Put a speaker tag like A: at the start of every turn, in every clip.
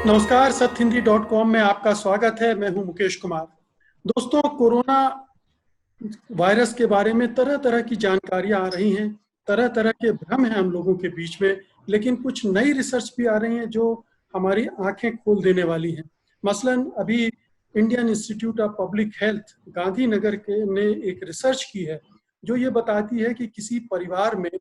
A: नमस्कार, सत्यहिंदी.com में आपका स्वागत है। मैं हूं मुकेश कुमार। दोस्तों, कोरोना वायरस के बारे में तरह तरह की जानकारियां आ रही हैं, तरह तरह के भ्रम हैं हम लोगों के बीच में, लेकिन कुछ नई रिसर्च भी आ रही हैं जो हमारी आंखें खोल देने वाली हैं। मसलन अभी Indian institute of public health Gandhinagar के ने एक रिसर्च की है जो ये बताती है कि किसी परिवार में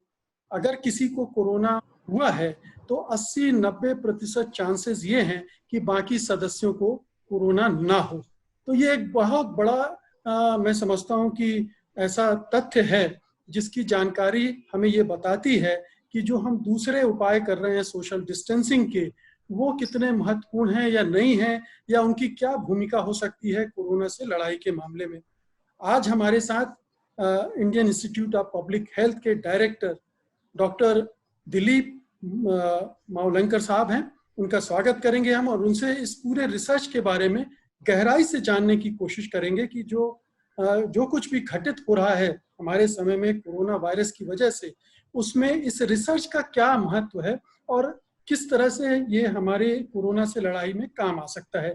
A: अगर किसी को कोरोना हुआ है तो 80-90% चांसेस ये हैं कि बाकी सदस्यों को कोरोना ना हो। तो ये एक बहुत बड़ा मैं समझता हूं कि ऐसा तथ्य है जिसकी जानकारी हमें ये बताती है कि जो हम दूसरे उपाय कर रहे हैं सोशल डिस्टेंसिंग के, वो कितने महत्वपूर्ण हैं या नहीं हैं, या उनकी क्या भूमिका हो सकती है कोरोना से लड़ाई के मामले में। आज हमारे साथ Indian institute of public health के डायरेक्टर डॉक्टर दिलीप मावलंकर साहब हैं। उनका स्वागत करेंगे हम और उनसे इस पूरे रिसर्च के बारे में गहराई से जानने की कोशिश करेंगे कि जो कुछ भी घटित हो रहा है हमारे समय में कोरोना वायरस की वजह से, उसमें इस रिसर्च का क्या महत्व है और किस तरह से ये हमारे कोरोना से लड़ाई में काम आ सकता है।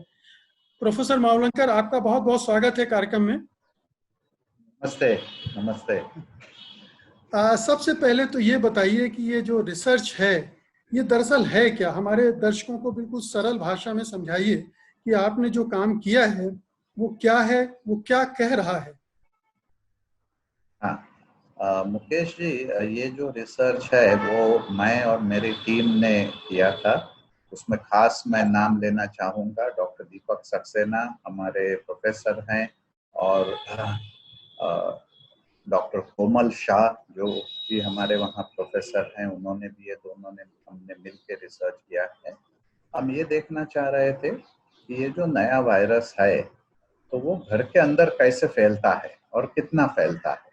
A: प्रोफेसर मावलंकर, आपका बहुत बहुत स्वागत है कार्यक्रम में।
B: नमस्ते। नमस्ते।
A: सबसे पहले तो ये बताइए कि ये जो रिसर्च है ये दरअसल है क्या? हमारे दर्शकों को बिल्कुल सरल भाषा में समझाइए कि आपने जो काम किया है वो क्या है, वो क्या कह रहा है।
B: हाँ, मुकेश जी, ये जो रिसर्च है वो मैं और मेरी टीम ने किया था। उसमें खास मैं नाम लेना चाहूँगा, डॉक्टर दीपक सक्सेना हमारे प्रोफेसर हैं, और डॉक्टर कोमल शाह जो कि हमारे वहाँ प्रोफेसर हैं, उन्होंने भी, ये दोनों ने हमने मिलकर रिसर्च किया है। हम ये देखना चाह रहे थे कि ये जो नया वायरस है तो वो घर के अंदर कैसे फैलता है और कितना फैलता है।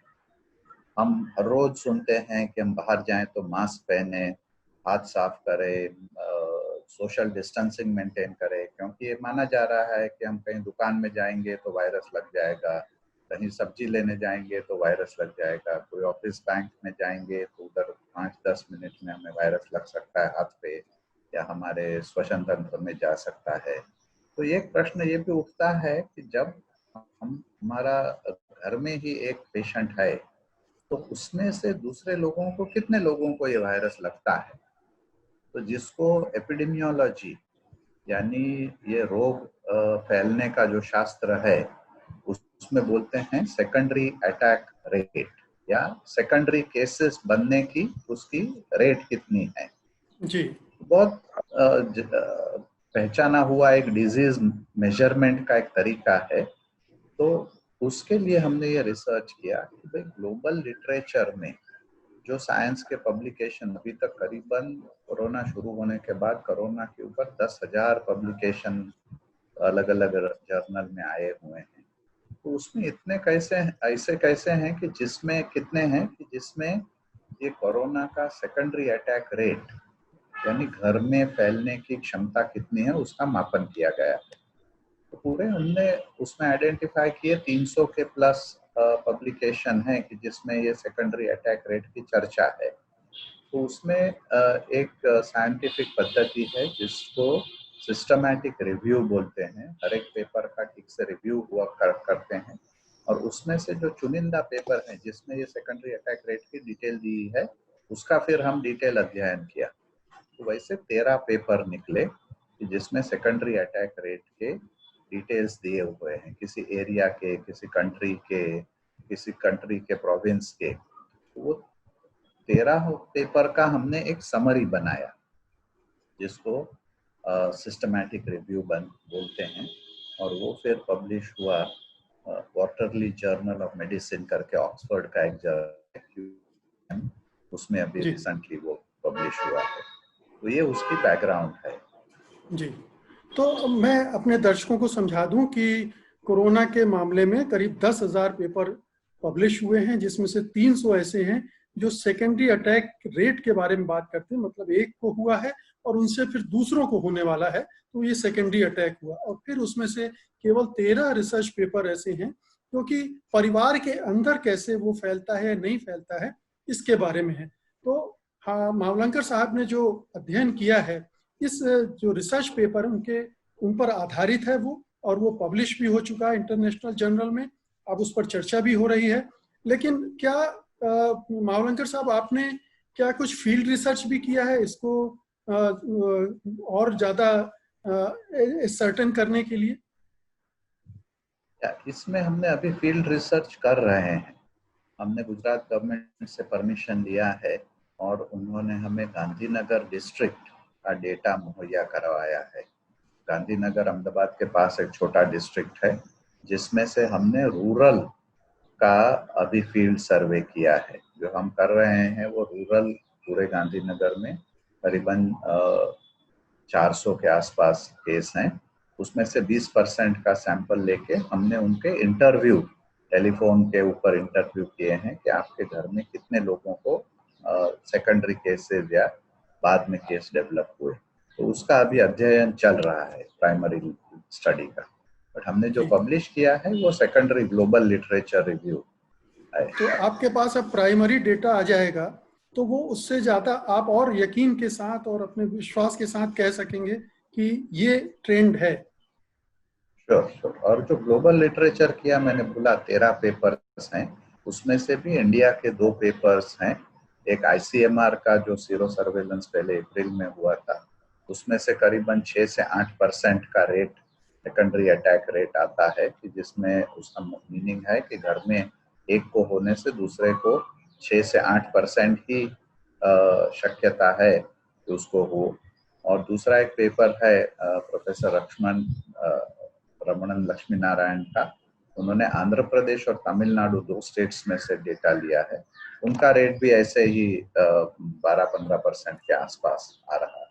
B: हम हर रोज सुनते हैं कि हम बाहर जाएं तो मास्क पहने, हाथ साफ करें, सोशल डिस्टेंसिंग मेंटेन करें, क्योंकि ये माना जा रहा है कि हम कहीं दुकान में जाएंगे तो वायरस लग जाएगा, कहीं सब्जी लेने जाएंगे तो वायरस लग जाएगा, कोई ऑफिस बैंक में जाएंगे तो उधर 5-10 मिनट में हमें वायरस लग सकता है हाथ पे, या हमारे श्वसन तंत्र में जा सकता है। तो ये प्रश्न ये भी उठता है कि जब हमारा घर में ही एक पेशेंट है तो उसमें से दूसरे लोगों को, कितने लोगों को ये वायरस लगता है। तो जिसको एपिडेमियोलॉजी यानी ये रोग फैलने का जो शास्त्र है उसमें बोलते हैं सेकेंडरी अटैक रेट, या सेकेंडरी केसेस बनने की उसकी रेट कितनी है
A: जी।
B: बहुत पहचाना हुआ एक डिजीज मेजरमेंट का एक तरीका है। तो उसके लिए हमने ये रिसर्च किया कि भाई ग्लोबल लिटरेचर में जो साइंस के पब्लिकेशन अभी तक करीबन कोरोना शुरू होने के बाद कोरोना के ऊपर 10,000 पब्लिकेशन अलग अलग जर्नल में आए हुए हैं। तो उसमें इतने कैसे हैं कि जिसमें कितने हैं कि जिसमें ये कोरोना का सेकेंडरी अटैक रेट यानी घर में फैलने की क्षमता कितनी है उसका मापन किया गया है। तो पूरे हमने उसमें आइडेंटिफाई किए 300 के प्लस पब्लिकेशन है कि जिसमें ये सेकेंडरी अटैक रेट की चर्चा है। तो उसमें एक साइंटिफिक पद्धति है जिसको सिस्टमैटिक रिव्यू बोलते हैं। हर एक पेपर का ठीक से रिव्यू करते हैं, और उसमें से जो चुनिंदा पेपर है जिसमें ये सेकेंडरी अटैक रेट की डिटेल दी है उसका फिर हम डिटेल अध्ययन किया। तो वैसे 13 पेपर निकले कि जिसमें सेकेंडरी अटैक रेट के डिटेल्स दिए हुए हैं, किसी एरिया के, किसी कंट्री के प्रोविंस के। वो 13 पेपर का हमने एक समरी बनाया जिसको सिस्टमैटिक रिव्यू बोलते हैं, और वो फिर पब्लिश हुआ क्वार्टरली जर्नल ऑफ मेडिसिन करके ऑक्सफोर्ड का एक जर्नल, उसमें अभी रिसेंटली वो पब्लिश हुआ है। तो ये उसकी बैकग्राउंड है।
A: जी, तो मैं अपने दर्शकों को समझा दूं कि कोरोना के मामले में करीब 10,000 पेपर पब्लिश हुए हैं, जिसमें से 300 ऐसे हैं जो सेकेंडरी अटैक रेट के बारे में बात करते हैं, मतलब एक को हुआ है और उनसे फिर दूसरों को होने वाला है तो ये सेकेंडरी अटैक हुआ। और फिर उसमें से केवल 13 रिसर्च पेपर ऐसे हैं क्योंकि परिवार के अंदर कैसे वो फैलता है या नहीं फैलता है इसके बारे में है। तो हाँ, मावलंकर साहब ने जो अध्ययन किया है इस जो रिसर्च पेपर उनके उन पर आधारित है वो, और वो पब्लिश भी हो चुका है इंटरनेशनल जर्नल में, अब उस पर चर्चा भी हो रही है। लेकिन क्या मावलंकर साहब, आपने क्या कुछ फील्ड रिसर्च भी किया है इसको और ज्यादा सर्टेन करने के लिए?
B: इसमें हमने अभी फील्ड रिसर्च कर रहे हैं। हमने गुजरात गवर्नमेंट से परमिशन लिया है और उन्होंने हमें गांधीनगर डिस्ट्रिक्ट का डेटा मुहैया करवाया है। गांधीनगर अहमदाबाद के पास एक छोटा डिस्ट्रिक्ट है, जिसमें से हमने रूरल का अभी फील्ड सर्वे किया है। जो हम कर रहे हैं वो रूरल पूरे गांधीनगर में करीबन 400 के आसपास केस हैं। उसमें से 20% का सैंपल लेके हमने उनके इंटरव्यू, टेलीफोन के ऊपर इंटरव्यू किए हैं कि आपके घर में कितने लोगों को सेकेंडरी केसेस या बाद में केस डेवलप हुए। तो उसका अभी अध्ययन चल रहा है, प्राइमरी स्टडी का। बट हमने जो पब्लिश किया है वो सेकेंडरी ग्लोबल लिटरेचर रिव्यू है।
A: तो आपके पास अब प्राइमरी डेटा आ जाएगा तो वो उससे ज्यादा आप और यकीन के साथ और अपने विश्वास के साथ कह सकेंगे कि ये ट्रेंड है।
B: श्योर। और जो ग्लोबल लिटरेचर किया मैंने बोला 13 पेपर्स हैं, उसमें से भी इंडिया के 2 पेपर्स हैं। एक आईसीएमआर का जो सीरो सर्वेलेंस पहले अप्रैल में हुआ था, उसमें से करीबन 6 से 8% का रेट, सेकेंडरी अटैक रेट आता है, कि जिसमें उसका मीनिंग है कि घर में एक को होने से दूसरे को 6 से 8% ही शक्यता है कि उसको हो। और दूसरा एक पेपर है प्रोफेसर रमणन लक्ष्मी नारायण का। उन्होंने आंध्र प्रदेश और तमिलनाडु 2 स्टेट्स में से डेटा लिया है। उनका रेट भी ऐसे ही 12-15% के आसपास आ रहा है।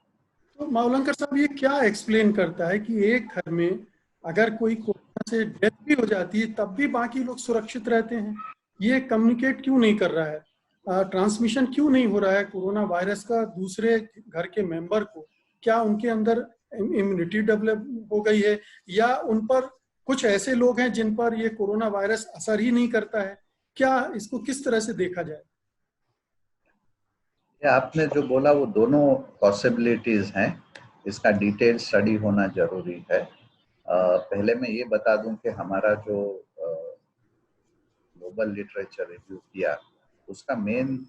A: तो मावलंकर साहब, ये क्या एक्सप्लेन करता है कि एक घर में अगर कोई कोरोना से डेथ भी हो जाती है तब भी बाकी लोग सुरक्षित रहते हैं? ये कम्युनिकेट क्यों नहीं कर रहा है? ट्रांसमिशन क्यों नहीं हो रहा है कोरोना वायरस का दूसरे घर के मेंबर को? क्या उनके अंदर इम्यूनिटी डेवलप हो गई है, या उन पर कुछ ऐसे लोग हैं जिन पर ये कोरोना वायरस असर ही नहीं करता है? क्या इसको किस तरह से देखा जाए?
B: आपने जो बोला वो दोनों पॉसिबिलिटीज हैं। इसका डिटेल स्टडी होना जरूरी है। पहले मैं ये बता दूं कि हमारा जो ग्लोबल लिटरेचर रिव्यू किया, उसका मेन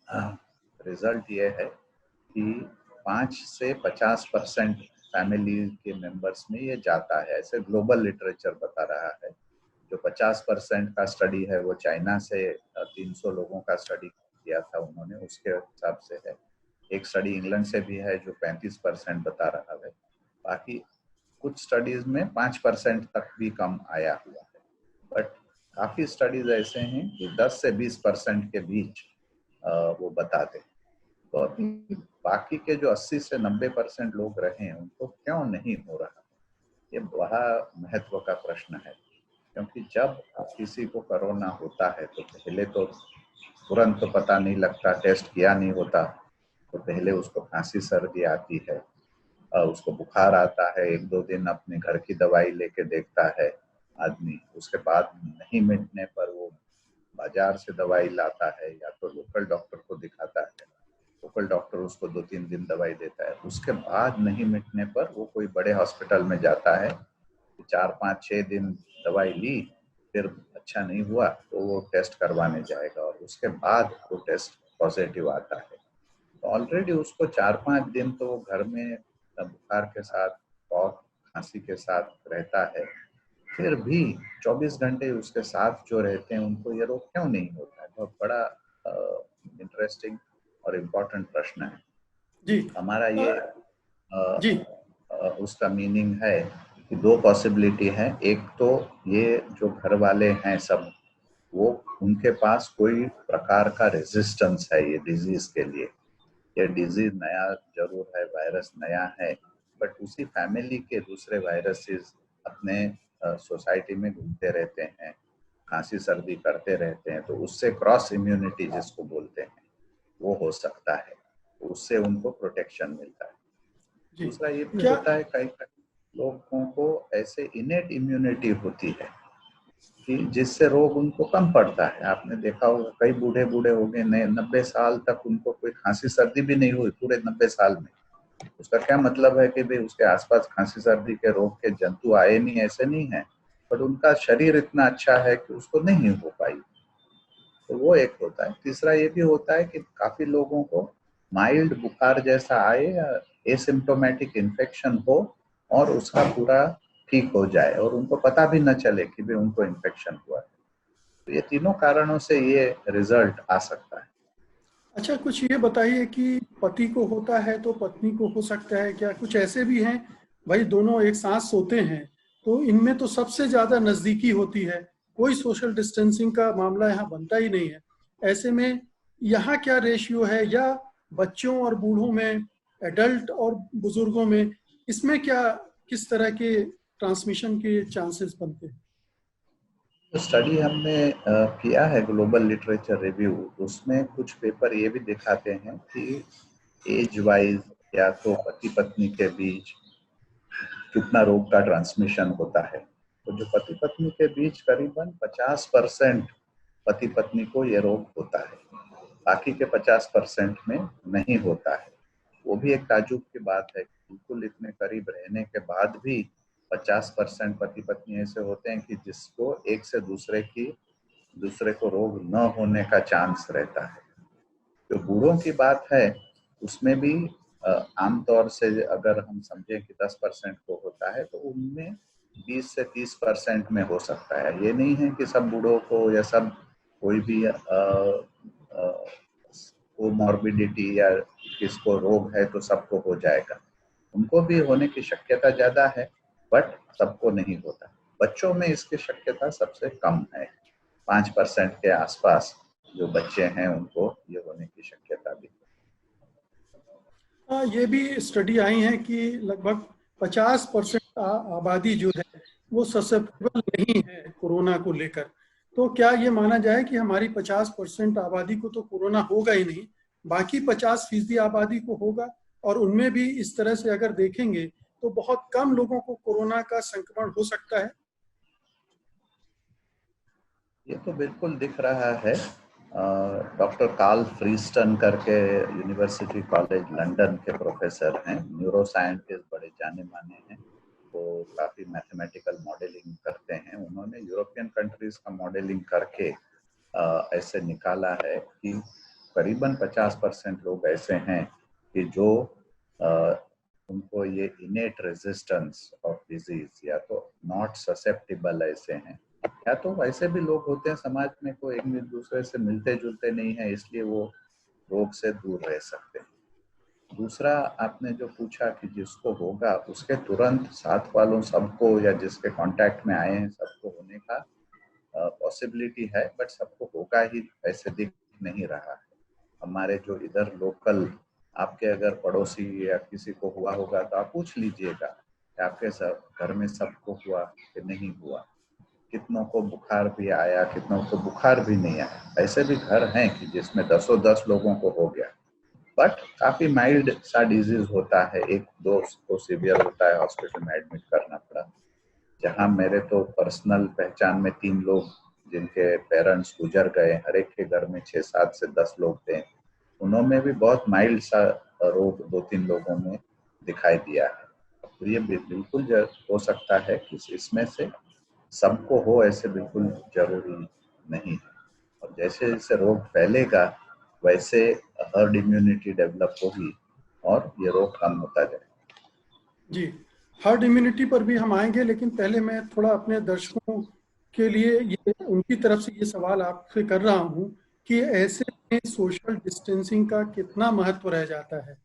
B: रिजल्ट ये है कि 5 से 50% फैमिली के मेंबर्स में ये जाता है, ऐसे ग्लोबल लिटरेचर बता रहा है। जो 50% का स्टडी है वो चाइना से 300 लोगों का स्टडी किया था उन्होंने, उसके हिसाब से है। एक स्टडी इंग्लैंड से भी है जो 35% बता रहा है। बाकी कुछ स्टडीज में 5% तक भी कम आया हुआ है। बट काफी स्टडीज ऐसे हैं कि 10 से 20% के बीच वो बताते हैं। तो अभी बाकी के जो 80 से 90% लोग रहे हैं उनको क्यों नहीं हो रहा, ये बड़ा महत्व का प्रश्न है। क्योंकि जब किसी को कोरोना होता है तो पहले तो तुरंत तो पता नहीं लगता, टेस्ट किया नहीं होता, तो पहले उसको खांसी सर्दी आती है, उसको बुखार आता है, 1-2 दिन अपने घर की दवाई लेके देखता है आदमी। उसके बाद नहीं मिटने पर वो बाजार से दवाई लाता है या तो लोकल डॉक्टर को दिखाता है, लोकल डॉक्टर उसको 2-3 दिन दवाई देता है। उसके बाद नहीं मिटने पर वो कोई बड़े हॉस्पिटल में जाता है, 4-5-6 दिन दवाई ली, फिर अच्छा नहीं हुआ तो वो टेस्ट करवाने जाएगा और उसके बाद वो टेस्ट पॉजिटिव आता है। तो ऑलरेडी उसको 4-5 दिन तो वो घर में बुखार के साथ और खांसी के साथ रहता है, फिर भी 24 घंटे उसके साथ जो रहते हैं उनको ये रोग क्यों नहीं होता है? बहुत बड़ा इंटरेस्टिंग और इम्पोर्टेंट प्रश्न है
A: जी
B: हमारा ये।
A: जी
B: उसका मीनिंग है कि 2 पॉसिबिलिटी है। एक तो ये जो घर वाले हैं सब, वो उनके पास कोई प्रकार का रेजिस्टेंस है ये डिजीज के लिए। ये डिजीज नया जरूर है, वायरस नया है, बट उसी फैमिली के दूसरे वायरसेस अपने सोसाइटी में घूमते रहते हैं, खांसी सर्दी करते रहते हैं, तो उससे क्रॉस इम्यूनिटी जिसको बोलते हैं वो हो सकता है, उससे उनको प्रोटेक्शन मिलता है।
A: जी।
B: दूसरा ये भी
A: क्या
B: होता है कई लोगों को ऐसे इनेट इम्यूनिटी होती है कि जिससे रोग उनको कम पड़ता है। आपने देखा होगा कई बूढ़े हो गए, 90 साल तक उनको कोई खांसी सर्दी भी नहीं हुई पूरे 90 साल में, उसका क्या मतलब है कि भाई उसके आसपास खांसी सर्दी के रोग के जंतु आए नहीं, ऐसे नहीं है, पर उनका शरीर इतना अच्छा है कि उसको नहीं हो पाई। तो वो एक होता है। तीसरा ये भी होता है कि काफी लोगों को माइल्ड बुखार जैसा आए या एसिम्प्टोमेटिक इन्फेक्शन हो और उसका पूरा ठीक हो जाए और उनको पता भी न चले कि भाई उनको इन्फेक्शन हुआ है। तो ये तीनों कारणों से ये रिजल्ट आ सकता है।
A: अच्छा, कुछ ये बताइए कि पति को होता है तो पत्नी को हो सकता है क्या? कुछ ऐसे भी हैं भाई दोनों एक साथ सोते हैं, तो इनमें तो सबसे ज्यादा नजदीकी होती है, कोई सोशल डिस्टेंसिंग का मामला यहाँ बनता ही नहीं है। ऐसे में यहाँ क्या रेशियो है, या बच्चों और बूढ़ों में, एडल्ट और बुजुर्गों में, इसमें क्या, किस तरह के ट्रांसमिशन के चांसेस बनते हैं?
B: तो स्टडी हमने किया है, ग्लोबल लिटरेचर रिव्यू, उसमें कुछ पेपर ये भी दिखाते हैं कि एज वाइज या तो पति पत्नी के बीच कितना रोग का ट्रांसमिशन होता है। तो जो पति पत्नी के बीच करीबन 50% पति पत्नी को ये रोग होता है, बाकी के 50% में नहीं होता है। वो भी एक ताजुब की बात है, बिल्कुल इतने करीब रहने के बाद भी 50% पति पत्नी ऐसे होते हैं कि जिसको एक से दूसरे को रोग न होने का चांस रहता है। जो बूढ़ों की बात है उसमें भी आमतौर से अगर हम समझें कि 10% को होता है तो उनमें 20 से 30% में हो सकता है। ये नहीं है कि सब बूढ़ों को या सब कोई भी कोमॉर्बिडिटी या किसको रोग है तो सबको हो जाएगा। उनको भी होने की शक्यता ज्यादा है, बट सबको नहीं होता। बच्चों में इसकी शक्यता सबसे कम है, 5% के आसपास जो बच्चे हैं उनको ये होने की शक्यता भी।
A: ये भी स्टडी आई है कि लगभग 50% आबादी जो है वो ससेप्टेबल नहीं है कोरोना को लेकर। तो क्या ये माना जाए कि हमारी 50% आबादी को तो कोरोना होगा ही नहीं, बाकी 50% आबादी को होगा, और उनमें भी इस तरह से अगर देखेंगे तो बहुत कम लोगों को कोरोना का संक्रमण हो सकता है?
B: ये तो बिल्कुल दिख रहा है। डॉक्टर कार्ल फ्रीस्टन करके यूनिवर्सिटी कॉलेज लंदन के प्रोफेसर हैं, न्यूरो साइंटिस्ट, बड़े जाने माने हैं। वो काफ़ी मैथमेटिकल मॉडलिंग करते हैं। उन्होंने यूरोपियन कंट्रीज का मॉडलिंग करके ऐसे निकाला है कि करीबन 50% लोग ऐसे हैं कि जो उनको ये इनेट रेजिस्टेंस ऑफ डिजीज या तो नॉट ससेप्टिबल ऐसे हैं, या तो वैसे भी लोग होते हैं समाज में कोई एक दूसरे से मिलते जुलते नहीं है, इसलिए वो रोग से दूर रह सकते हैं। दूसरा आपने जो पूछा कि जिसको होगा उसके तुरंत साथ वालों सबको या जिसके कांटेक्ट में आए हैं सबको होने का पॉसिबिलिटी है, बट सबको होगा ही ऐसे दिख नहीं रहा है। हमारे जो इधर लोकल आपके अगर पड़ोसी या किसी को हुआ होगा तो आप पूछ लीजिएगा कि आपके सब घर में सबको हुआ कि नहीं हुआ, कितनों को बुखार भी आया, कितनों को बुखार भी नहीं आया। ऐसे भी घर हैं कि जिसमें 10 लोगों को हो गया, बट काफी माइल्ड सा डिजीज होता है, एक दो को सीवियर होता है, हॉस्पिटल में एडमिट करना पड़ा। जहाँ मेरे तो पर्सनल पहचान में 3 लोग जिनके पेरेंट्स गुजर गए, हर एक के घर में 6-7 से 10 लोग थे, उन्होंने भी बहुत माइल्ड सा रोग 2-3 लोगों में दिखाई दिया है। तो ये बिल्कुल हो सकता है कि इसमें से सबको हो, ऐसे बिल्कुल जरूरी नहीं है। और जैसे जैसे रोग फैलेगा वैसे हर्ड इम्यूनिटी डेवलप होगी और ये रोग कम होता जाएगा।
A: जी, हर्ड इम्यूनिटी पर भी हम आएंगे, लेकिन पहले मैं थोड़ा अपने दर्शकों के लिए ये उनकी तरफ से ये सवाल आपसे कर रहा हूँ कि ऐसे में सोशल डिस्टेंसिंग का कितना महत्व रह जाता है,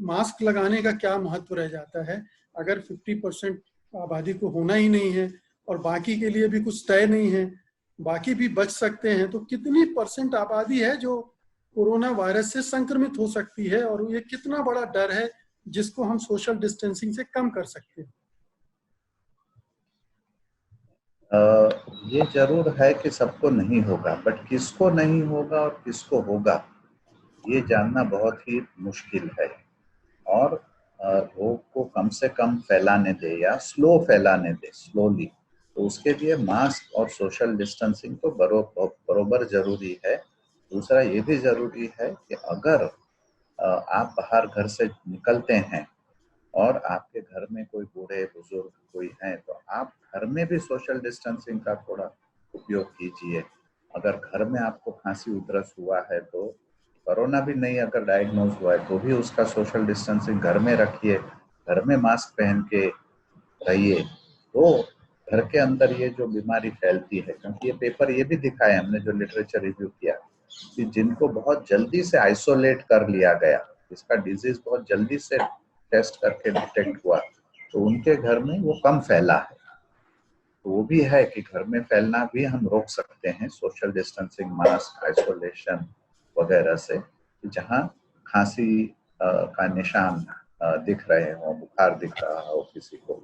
A: मास्क लगाने का क्या महत्व रह जाता है? अगर 50% आबादी को होना ही नहीं है और बाकी के लिए भी कुछ तय नहीं है, बाकी भी बच सकते हैं, तो कितनी परसेंट आबादी है जो कोरोना वायरस से संक्रमित हो सकती है, और ये कितना बड़ा डर है जिसको हम सोशल डिस्टेंसिंग से कम कर सकते हैं?
B: ये जरूर है कि सबको नहीं होगा, बट किसको नहीं होगा और किसको होगा ये जानना बहुत ही मुश्किल है। और रोग को कम से कम फैलाने दे या स्लो फैलाने दे, स्लोली, तो उसके लिए मास्क और सोशल डिस्टेंसिंग तो बरोबर जरूरी है। दूसरा ये भी जरूरी है कि अगर आप बाहर घर से निकलते हैं और आपके घर में कोई बूढ़े बुजुर्ग कोई है तो आप घर में भी सोशल डिस्टेंसिंग का थोड़ा उपयोग कीजिए। अगर घर में आपको खांसी उधरस हुआ है तो कोरोना भी नहीं अगर डायग्नोज हुआ है तो भी उसका सोशल डिस्टेंसिंग घर में रखिए, घर में मास्क पहन के रहिए। तो घर के अंदर ये जो बीमारी फैलती है, क्योंकि ये पेपर ये भी दिखाया हमने जो लिटरेचर रिव्यू किया कि जिनको बहुत जल्दी से आइसोलेट कर लिया गया, इसका डिजीज बहुत जल्दी से टेस्ट करके डिटेक्ट हुआ, तो उनके घर में वो कम फैला है। तो वो भी है कि घर में फैलना भी हम रोक सकते हैं सोशल डिस्टेंसिंग, मास्क, आइसोलेशन वगैरह से। जहाँ खांसी का निशान दिख रहे हो, बुखार दिख रहा हो किसी को,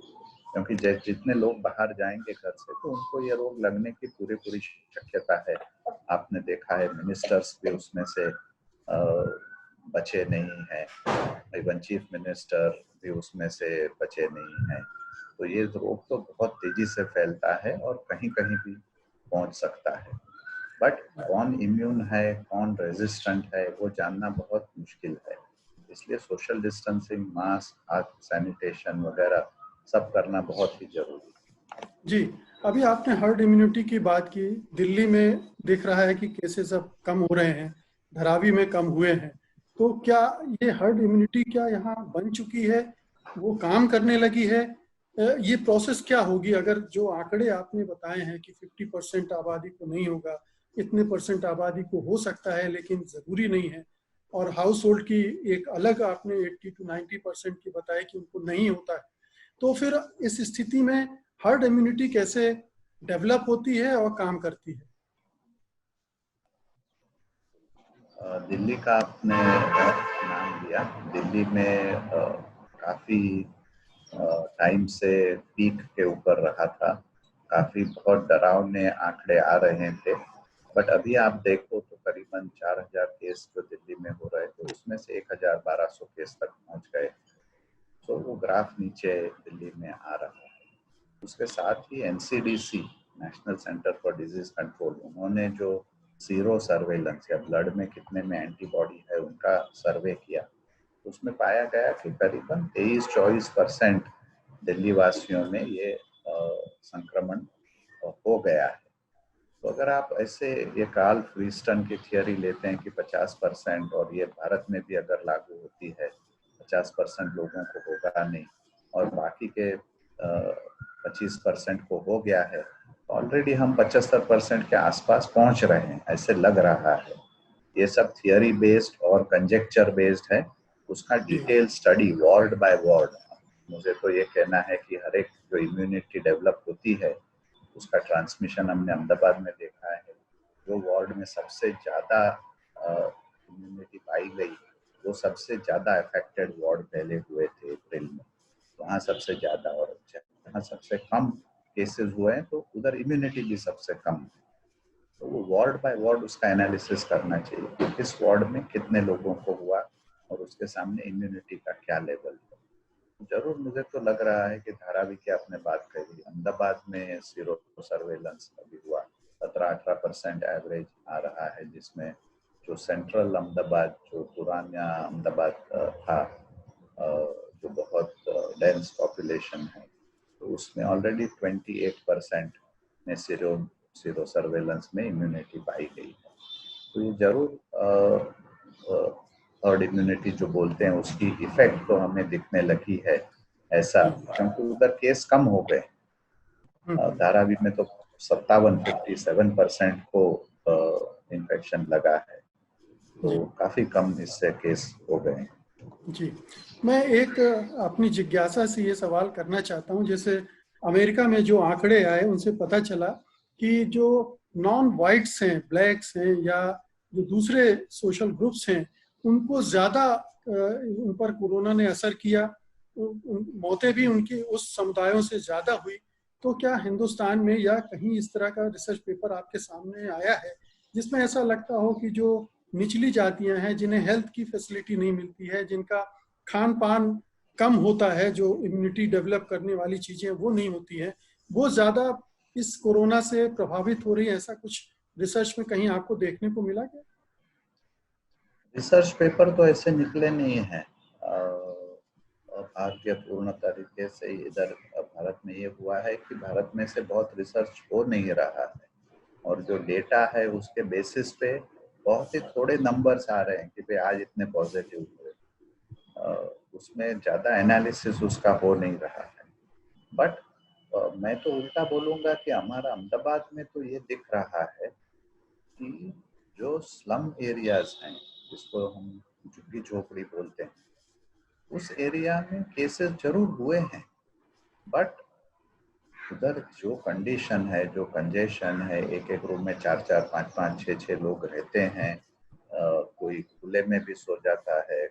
B: क्योंकि जितने लोग बाहर जाएंगे घर से तो उनको ये रोग लगने की पूरी शक्यता है। आपने देखा है मिनिस्टर्स भी उसमें से बचे नहीं हैं, इवन चीफ मिनिस्टर भी उसमें से बचे नहीं हैं। तो ये रोग तो बहुत तेजी से फैलता है और कहीं कहीं भी पहुंच सकता है। बट कौन इम्यून है, कौन रेजिस्टेंट है, वो जानना बहुत मुश्किल है। इसलिए सोशल डिस्टेंसिंग, मास्क, हाथ सैनिटेशन वगैरह सब करना बहुत ही जरूरी है।
A: जी, अभी आपने हर्ड इम्यूनिटी की बात की। दिल्ली में दिख रहा है कि केसेस अब कम हो रहे हैं, धारावी में कम हुए हैं। तो क्या ये हर्ड इम्यूनिटी क्या यहाँ बन चुकी है, वो काम करने लगी है? ये प्रोसेस क्या होगी अगर जो आंकड़े आपने बताए हैं कि 50% आबादी को नहीं होगा, इतने परसेंट आबादी को हो सकता है लेकिन ज़रूरी नहीं है, और हाउस होल्ड की एक अलग आपने 80 to 90% की बताई कि उनको नहीं होता है, तो फिर इस स्थिति में हर्ड इम्यूनिटी कैसे डेवलप होती है और काम करती है?
B: दिल्ली का आपने नाम लिया। दिल्ली में काफी टाइम से पीक के ऊपर रहा था, काफी बहुत डरावने आंकड़े आ रहे थे। बट अभी आप देखो तो करीबन 4000 केस जो दिल्ली में हो रहे थे उसमें से 1200 केस तक पहुंच गए। तो वो ग्राफ नीचे दिल्ली में आ रहा है। उसके साथ ही NCDC, national centre for disease control, उन्होंने जो सीरो सर्वेलेंस या ब्लड में कितने में एंटीबॉडी है उनका सर्वे किया, उसमें पाया गया कि करीबन 23-24% दिल्ली वासियों में ये संक्रमण हो गया है। तो अगर आप ऐसे ये कार्ल फ्रीस्टन की थियरी लेते हैं कि 50%, और ये भारत में भी अगर लागू होती है 50% लोगों को होगा नहीं और बाकी के 25% को हो गया है, तो ऑलरेडी हम 75% के आसपास पहुंच रहे हैं ऐसे लग रहा है। ये सब थियरी बेस्ड और कंजेक्चर बेस्ड है। उसका detail study ward by ward, मुझे तो ये कहना है कि हर एक जो इम्यूनिटी डेवलप होती है उसका ट्रांसमिशन हमने अहमदाबाद में देखा है। जो वार्ड में सबसे ज्यादा इम्यूनिटी पाई गई वो सबसे ज्यादा अफेक्टेड वार्ड पहले हुए थे अप्रैल में, वहाँ सबसे ज्यादा, और जहाँ सबसे कम केसेस हुए हैं तो उधर इम्यूनिटी भी सबसे कम है। तो वो वार्ड बाय वार्ड उसका एनालिसिस करना चाहिए कि किस वार्ड में कितने लोगों को हुआ और उसके सामने इम्यूनिटी का क्या लेवल है। जरूर मुझे तो लग रहा है कि धारावी की आपने बात कही, अहमदाबाद में सीरो सर्वेलेंस अभी हुआ 17-18% एवरेज आ रहा है, जिसमें जो सेंट्रल अहमदाबाद, जो पुराना अहमदाबाद था, जो बहुत डेंस पॉपुलेशन है, तो उसमें ऑलरेडी 28% में सीरो सर्वेलेंस में इम्यूनिटी पाई गई है। तो ये जरूर हर्ड इम्यूनिटी जो बोलते हैं उसकी इफेक्ट तो हमें दिखने लगी है ऐसा, क्योंकि उधर केस कम हो गए। धारावी में तो 57% को इन्फेक्शन लगा है, तो काफी कम इससे केस हो गए।
A: जी, मैं एक अपनी जिज्ञासा से ये सवाल करना चाहता हूँ। जैसे अमेरिका में जो आंकड़े आए उनसे पता चला कि जो नॉन वाइट्स हैं, ब्लैक्स हैं, या जो दूसरे सोशल ग्रुप्स हैं, उनको ज़्यादा उन पर कोरोना ने असर किया, मौतें भी उनकी उस समुदायों से ज़्यादा हुई। तो क्या हिंदुस्तान में या कहीं इस तरह का रिसर्च पेपर आपके सामने आया है जिसमें ऐसा लगता हो कि जो निचली जातियां हैं, जिन्हें हेल्थ की फैसिलिटी नहीं मिलती है, जिनका खान पान कम होता है, जो इम्यूनिटी डेवलप करने वाली चीजें वो नहीं होती हैं, वो ज्यादा इस कोरोना से प्रभावित हो रही है, ऐसा कुछ रिसर्च में कहीं आपको देखने को मिला क्या?
B: रिसर्च पेपर तो ऐसे निकले नहीं हैं। भाग्यपूर्ण तरीके से इधर भारत में ये हुआ है कि भारत में से बहुत रिसर्च हो नहीं रहा है, और जो डेटा है उसके बेसिस पे बहुत ही थोड़े नंबर्स आ रहे हैं कि भाई आज इतने पॉजिटिव हुए। उसमें ज़्यादा एनालिसिस उसका हो नहीं रहा है। बट मैं तो उल्टा बोलूँगा कि हमारा अहमदाबाद में तो ये दिख रहा है कि जो स्लम एरियाज हैं, जिसको हम झुग्गी झोपड़ी बोलते हैं, उस एरिया में केसेस जरूर हुए हैं, बट उधर जो कंडीशन है, जो कंजेशन है, एक एक रूम में 4-4, 5-5, 6-6 लोग रहते हैं, कोई खुले में भी सो जाता है,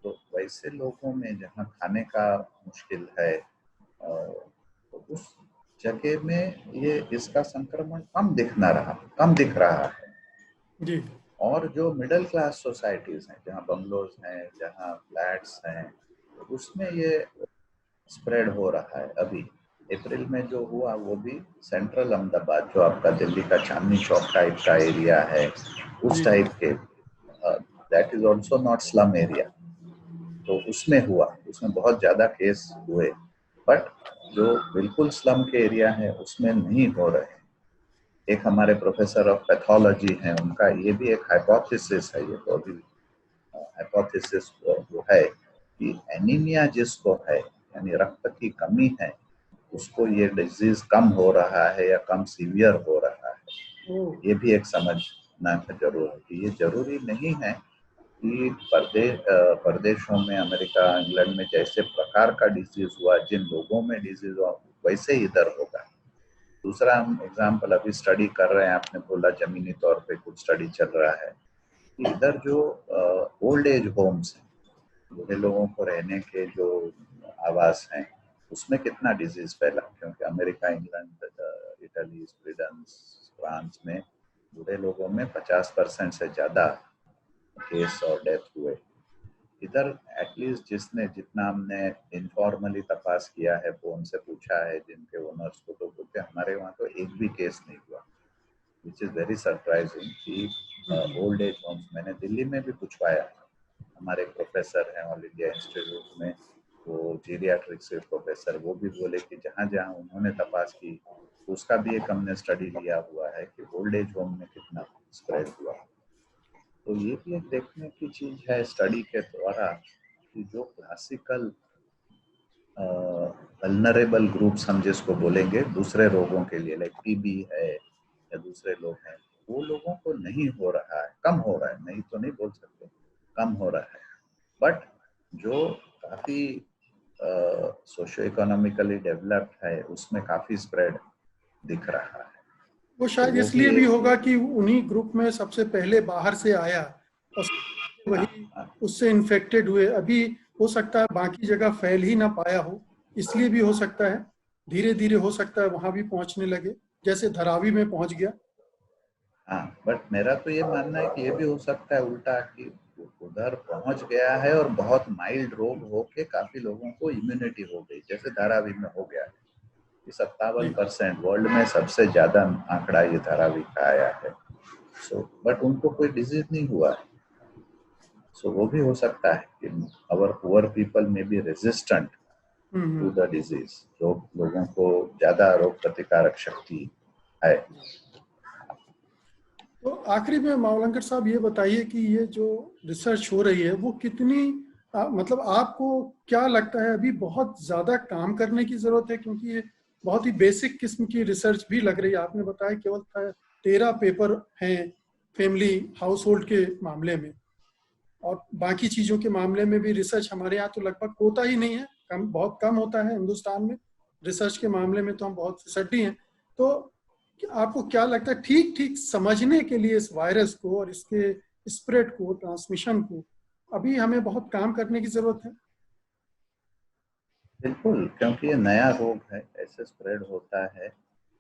B: तो वैसे लोगों में जहाँ खाने का मुश्किल है, तो उस जगह में ये इसका संक्रमण कम दिख रहा है।
A: जी
B: और जो मिडिल क्लास सोसाइटीज हैं, जहाँ बंगलोज हैं, जहाँ फ्लैट्स हैं, उसमें ये स्प्रेड हो रहा है। अभी अप्रैल में जो हुआ वो भी सेंट्रल अहमदाबाद, जो आपका दिल्ली का चांदनी चौक टाइप का एरिया है, उस
A: जी
B: टाइप के, that is also not slum area, तो उसमें हुआ, उसमें बहुत ज्यादा केस हुए। बट जो बिल्कुल स्लम के एरिया है उसमें नहीं हो रहे। एक हमारे प्रोफेसर ऑफ पैथोलॉजी हैं, उनका ये भी एक हाइपोथेसिस है, ये तो अभी हाइपोथेसिस जो है कि एनीमिया जिसको है, यानी रक्त की कमी है, उसको ये डिजीज कम हो रहा है या कम सीवियर हो रहा है। ये भी एक समझना जरूर है कि ये जरूरी नहीं है कि परदेशों में, अमेरिका, इंग्लैंड में जैसे प्रकार का डिजीज हुआ, जिन लोगों में डिजीज हुआ, वैसे ही इधर होगा। दूसरा हम एग्जाम्पल अभी स्टडी कर रहे हैं, आपने बोला जमीनी तौर पे कुछ स्टडी चल रहा है कि इधर जो ओल्ड एज होम्स हैं, बूढ़े लोगों को रहने के जो आवास हैं, उसमें कितना डिजीज फैला, क्योंकि America, England, Italy, Sweden, France में बूढ़े लोगों में 50% से ज्यादा केस और डेथ हुए। इधर एटलीस्ट जितना हमने इनफॉर्मली तपास किया है, फोन से पूछा है जिनके ओनर्स को, तो बोलते हमारे वहाँ तो एक भी केस नहीं हुआ, विच इज वेरी सरप्राइजिंग कि ओल्ड एज होम्स, मैंने दिल्ली में भी पूछवाया, हमारे प्रोफेसर हैं ऑल इंडिया इंस्टीट्यूट में, वो जीरियाट्रिक्स के प्रोफेसर, वो भी बोले कि जहाँ जहाँ उन्होंने तपास की, उसका भी एक हमने स्टडी लिया हुआ है कि ओल्ड एज होम में कितना स्प्रेड हुआ। तो ये भी एक देखने की चीज है स्टडी के द्वारा कि जो क्लासिकल वल्नरेबल ग्रुप्स हम जिसको बोलेंगे दूसरे रोगों के लिए, लाइक टीबी है या दूसरे लोग हैं, वो लोगों को नहीं हो रहा है, कम हो रहा है, नहीं तो नहीं बोल सकते, कम हो रहा है। बट जो काफी सोशो इकोनॉमिकली डेवलप्ड है, उसमें काफी स्प्रेड दिख रहा है।
A: वो
B: तो
A: शायद
B: वो भी
A: इसलिए भी
B: एक,
A: होगा कि उन्हीं ग्रुप में सबसे पहले बाहर से आया और वही उससे इन्फेक्टेड हुए। अभी हो सकता है बाकी जगह फैल ही ना पाया हो, इसलिए भी हो सकता है। धीरे धीरे हो सकता है वहां भी पहुंचने लगे, जैसे धारावी में पहुंच गया।
B: हाँ, बट मेरा तो ये मानना है कि ये भी हो सकता है उल्टा, कि उधर पहुंच गया है और बहुत माइल्ड रोग होके काफी लोगों को इम्यूनिटी हो गई, जैसे धारावी में हो गया है। 57% वर्ल्ड में सबसे ज्यादा आंकड़ा ये धारावी का आया है। सो बट उनको कोई डिजीज नहीं हुआ है। सो वो भी हो सकता है कि अवर पुअर पीपल में be resistant to the disease, जो लोगों को ज्यादा रोग प्रतिकारक शक्ति है।
A: तो आखिरी में मावलंकर साहब ये बताइए कि ये जो रिसर्च हो रही है वो कितनी मतलब आपको क्या लगता है अभी बहुत ज्यादा काम करने की जरूरत है, क्योंकि ये बहुत ही बेसिक किस्म की रिसर्च भी लग रही है। आपने बताया केवल 13 पेपर हैं फैमिली हाउस होल्ड के मामले में, और बाकी चीजों के मामले में भी रिसर्च हमारे यहाँ तो लगभग होता ही नहीं है, बहुत कम होता है हिंदुस्तान में। रिसर्च के मामले में तो हम बहुत फिसड्डी हैं। तो आपको क्या लगता है ठीक ठीक समझने के लिए इस वायरस को और इसके स्प्रेड को, ट्रांसमिशन को, अभी हमें बहुत काम करने की जरूरत है?
B: बिल्कुल, क्योंकि ये नया रोग है, ऐसे स्प्रेड होता है,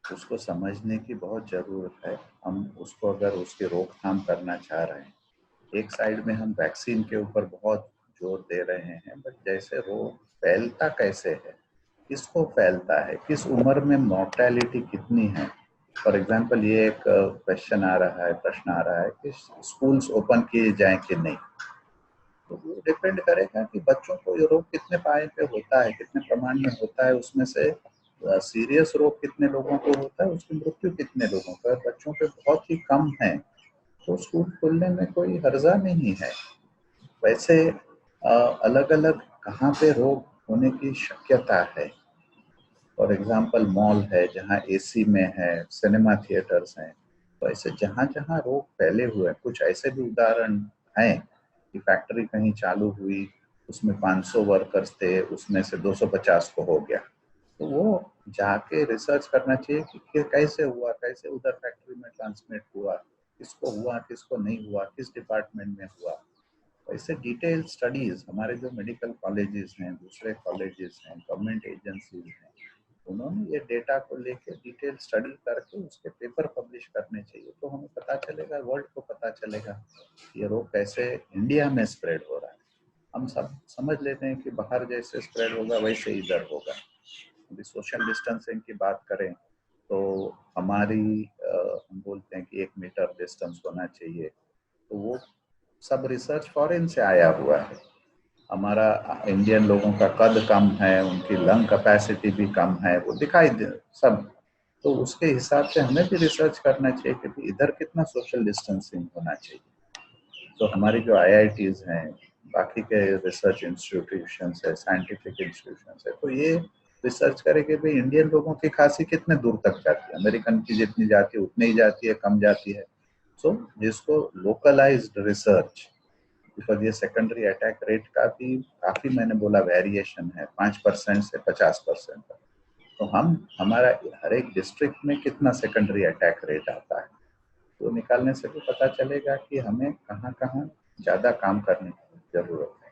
B: उसको समझने की बहुत ज़रूरत है। हम उसको अगर उसकी रोकथाम करना चाह रहे हैं, एक साइड में हम वैक्सीन के ऊपर बहुत जोर दे रहे हैं, बट जैसे रोग फैलता कैसे है, किसको फैलता है, किस उम्र में मॉर्टेलिटी कितनी है, फॉर एग्जाम्पल ये एक क्वेश्चन आ रहा है, प्रश्न आ रहा है कि स्कूल्स ओपन किए जाएं कि नहीं। तो वो डिपेंड करेगा कि बच्चों को ये रोग कितने पाए पे होता है, कितने प्रमाण में होता है, उसमें से सीरियस रोग कितने लोगों को होता है, उसकी मृत्यु कितने लोगों को, बच्चों पे बहुत ही कम है तो स्कूल खोलने में कोई हर्जा नहीं है। वैसे अलग अलग कहाँ पे रोग होने की शक्यता है, फॉर एग्जाम्पल मॉल है जहाँ एसी में है, सिनेमा थिएटर्स हैं, तो ऐसे जहाँ जहाँ रोग फैले हुए हैं, कुछ ऐसे भी उदाहरण हैं कि फैक्ट्री कहीं चालू हुई, उसमें 500 वर्कर्स थे, उसमें से 250 को हो गया, तो वो जाके रिसर्च करना चाहिए कि कैसे हुआ, कैसे उधर फैक्ट्री में ट्रांसमिट हुआ, किसको नहीं हुआ, किस डिपार्टमेंट में हुआ। ऐसे डिटेल स्टडीज हमारे जो मेडिकल कॉलेजेस हैं, दूसरे कॉलेजेस हैं, गवर्नमेंट एजेंसीज हैं, उन्होंने ये डेटा को लेके डिटेल स्टडी करके उसके पेपर पब्लिश करने चाहिए, तो हमें पता चलेगा, वर्ल्ड को पता चलेगा ये रोग कैसे इंडिया में स्प्रेड हो रहा है। हम सब समझ लेते हैं कि बाहर जैसे स्प्रेड होगा वैसे इधर होगा। अभी सोशल डिस्टेंसिंग की बात करें तो हमारी हम बोलते हैं कि 1 मीटर डिस्टेंस होना चाहिए, तो वो सब रिसर्च फॉरेन से आया हुआ है। हमारा इंडियन लोगों का कद कम है, उनकी लंग कैपेसिटी भी कम है, वो दिखाई दे सब, तो उसके हिसाब से हमें भी रिसर्च करना चाहिए कि इधर कितना सोशल डिस्टेंसिंग होना चाहिए। तो हमारी जो IITs हैं, बाकी के रिसर्च इंस्टीट्यूशंस है, साइंटिफिक इंस्टीट्यूशंस है, तो ये रिसर्च करे कि भाई इंडियन लोगों की खांसी कितने दूर तक जाती है, अमेरिकन की जितनी जाती है उतनी ही जाती है, कम जाती है। सो जिसको लोकलाइज्ड रिसर्च, बिकॉज ये सेकेंडरी अटैक रेट का भी काफी, मैंने बोला, वेरिएशन है 5% से 50% तक। तो हमारा हर एक डिस्ट्रिक्ट में कितना सेकेंडरी अटैक रेट आता है, तो निकालने से भी पता चलेगा कि हमें कहाँ कहाँ ज्यादा काम करने की जरूरत है।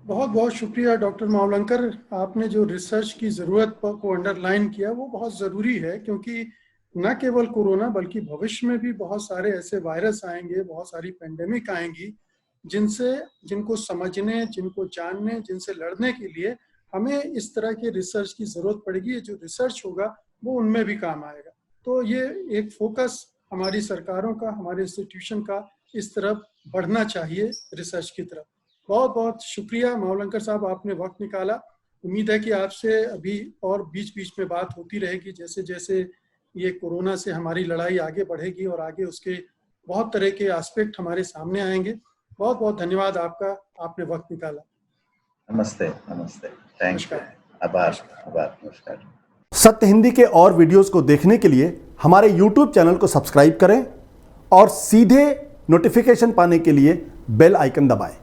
A: बहुत बहुत शुक्रिया डॉक्टर मावलंकर, आपने जो रिसर्च की ज़रूरत को अंडरलाइन किया वो बहुत ज़रूरी है, क्योंकि न केवल कोरोना बल्कि भविष्य में भी बहुत सारे ऐसे वायरस आएंगे, बहुत सारी पेंडेमिक आएंगी जिनको समझने, जिनको जानने, जिनसे लड़ने के लिए हमें इस तरह के रिसर्च की ज़रूरत पड़ेगी। जो रिसर्च होगा वो उनमें भी काम आएगा। तो ये एक फोकस हमारी सरकारों का, हमारे इंस्टीट्यूशन का इस तरफ बढ़ना चाहिए, रिसर्च की तरफ। बहुत बहुत शुक्रिया मावलंकर साहब, आपने वक्त निकाला। उम्मीद है कि आपसे अभी और बीच बीच में बात होती रहेगी, जैसे जैसे ये कोरोना से हमारी लड़ाई आगे बढ़ेगी और आगे उसके बहुत तरह के एस्पेक्ट हमारे सामने आएंगे। बहुत बहुत धन्यवाद आपका, आपने वक्त निकाला।
B: नमस्ते, नमस्ते, थैंक यू, आभार, आभार, नमस्कार।
C: सत्य हिंदी के और वीडियोस को देखने के लिए हमारे YouTube चैनल को सब्सक्राइब करें और सीधे नोटिफिकेशन पाने के लिए बेल आइकन दबाएं।